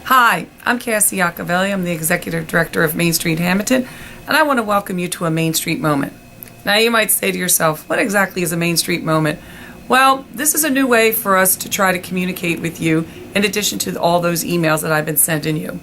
Hi, I'm Cassie Iacovelli. I'm the Executive Director of Mainstreet Hammonton, and I want to welcome you to a Mainstreet Moment. Now, you might say to yourself, what exactly is a Mainstreet Moment? Well, this is a new way for us to try to communicate with you in addition to all those emails that I've been sending you.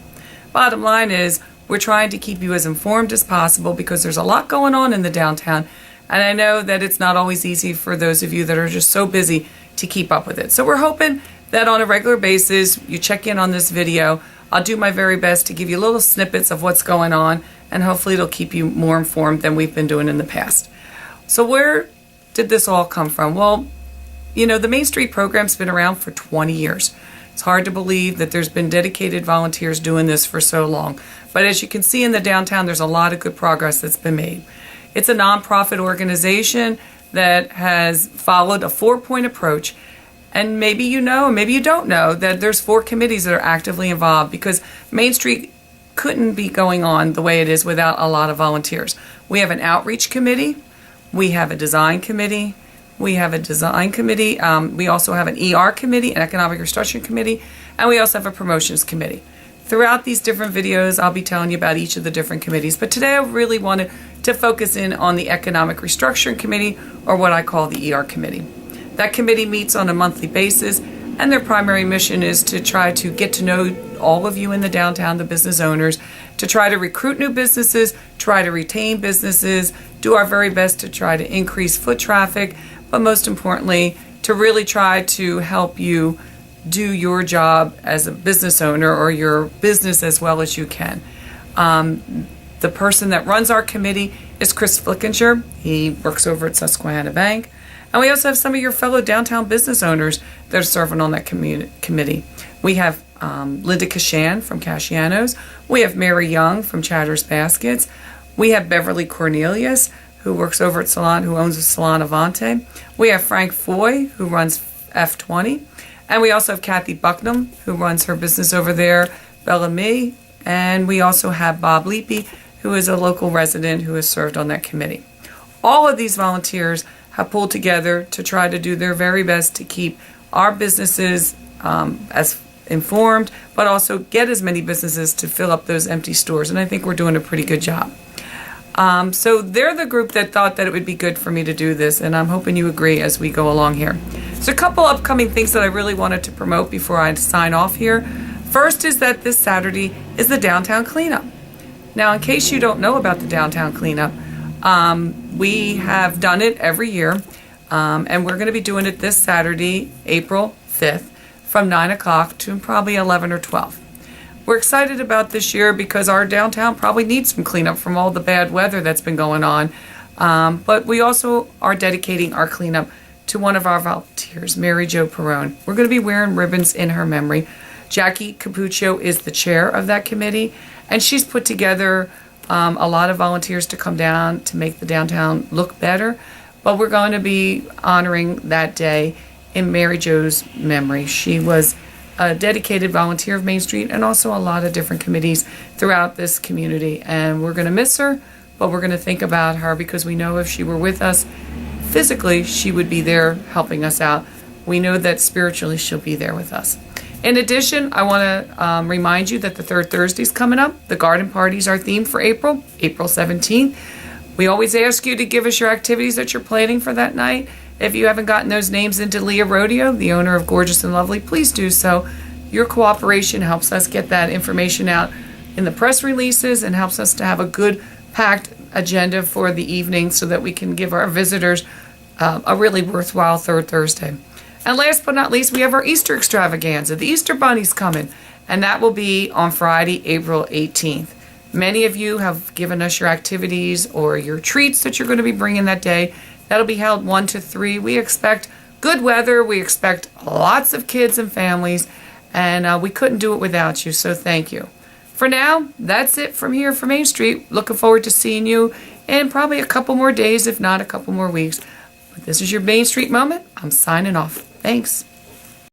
Bottom line is, we're trying to keep you as informed as possible because there's a lot going on in the downtown, and I know that it's not always easy for those of you that are just so busy to keep up with it. So we're hoping that on a regular basis, you check in on this video. I'll do my very best to give you little snippets of what's going on, and hopefully it'll keep you more informed than we've been doing in the past. So where did this all come from? Well, you know, the Main Street program's been around for 20 years. It's hard to believe that there's been dedicated volunteers doing this for so long. But as you can see in the downtown, there's a lot of good progress that's been made. It's a nonprofit organization that has followed a 4-point approach. And maybe you know, maybe you don't know, that there's 4 committees that are actively involved because Main Street couldn't be going on the way it is without a lot of volunteers. We have an outreach committee. We have a design committee. We have a design committee. We also have an ER committee, an economic restructuring committee, and we also have a promotions committee. Throughout these different videos, I'll be telling you about each of the different committees. But today I really wanted to focus in on the economic restructuring committee, or what I call the ER committee. That committee meets on a monthly basis, and their primary mission is to try to get to know all of you in the downtown, the business owners, to try to recruit new businesses, try to retain businesses, do our very best to try to increase foot traffic, but most importantly, to really try to help you do your job as a business owner or your business as well as you can. The person that runs our committee is Chris Flickinger. He works over at Susquehanna Bank. And we also have some of your fellow downtown business owners that are serving on that committee. We have Linda Cashan from Casciano's. We have Mary Young from Chatter's Baskets. We have Beverly Cornelius, who works over at Salon, who owns a Salon Avante. We have Frank Foy, who runs F20. And we also have Kathy Bucknam, who runs her business over there, Bellamy. And we also have Bob Leapy, who is a local resident who has served on that committee. All of these volunteers have pulled together to try to do their very best to keep our businesses as informed, but also get as many businesses to fill up those empty stores. And I think we're doing a pretty good job. So they're the group that thought that it would be good for me to do this, and I'm hoping you agree as we go along here. So a couple upcoming things that I really wanted to promote before I sign off here. First is that this Saturday is the downtown cleanup. Now, in case you don't know about the downtown cleanup, we have done it every year, and we're going to be doing it this Saturday, April 5th, from 9 o'clock to probably 11 or 12. We're excited about this year because our downtown probably needs some cleanup from all the bad weather that's been going on, but we also are dedicating our cleanup to one of our volunteers, Mary Jo Perrone. We're going to be wearing ribbons in her memory. Jackie Capuccio is the chair of that committee, and she's put together a lot of volunteers to come down to make the downtown look better, but we're going to be honoring that day in Mary Jo's memory. She was a dedicated volunteer of Main Street and also a lot of different committees throughout this community, and we're going to miss her, but we're going to think about her because we know if she were with us physically, she would be there helping us out. We know that spiritually she'll be there with us. In addition, I want to remind you that the third Thursday is coming up. The garden parties are themed for April 17th. We always ask you to give us your activities that you're planning for that night. If you haven't gotten those names into Leah Rodeo, the owner of Gorgeous and Lovely, please do so. Your cooperation helps us get that information out in the press releases and helps us to have a good packed agenda for the evening so that we can give our visitors a really worthwhile third Thursday. And last but not least, we have our Easter extravaganza. The Easter Bunny's coming, and that will be on Friday, April 18th. Many of you have given us your activities or your treats that you're going to be bringing that day. That'll be held 1 to 3. We expect good weather. We expect lots of kids and families, and we couldn't do it without you, so thank you. For now, that's it from here for Main Street. Looking forward to seeing you in probably a couple more days, if not a couple more weeks. But this is your Main Street Moment. I'm signing off. Thanks.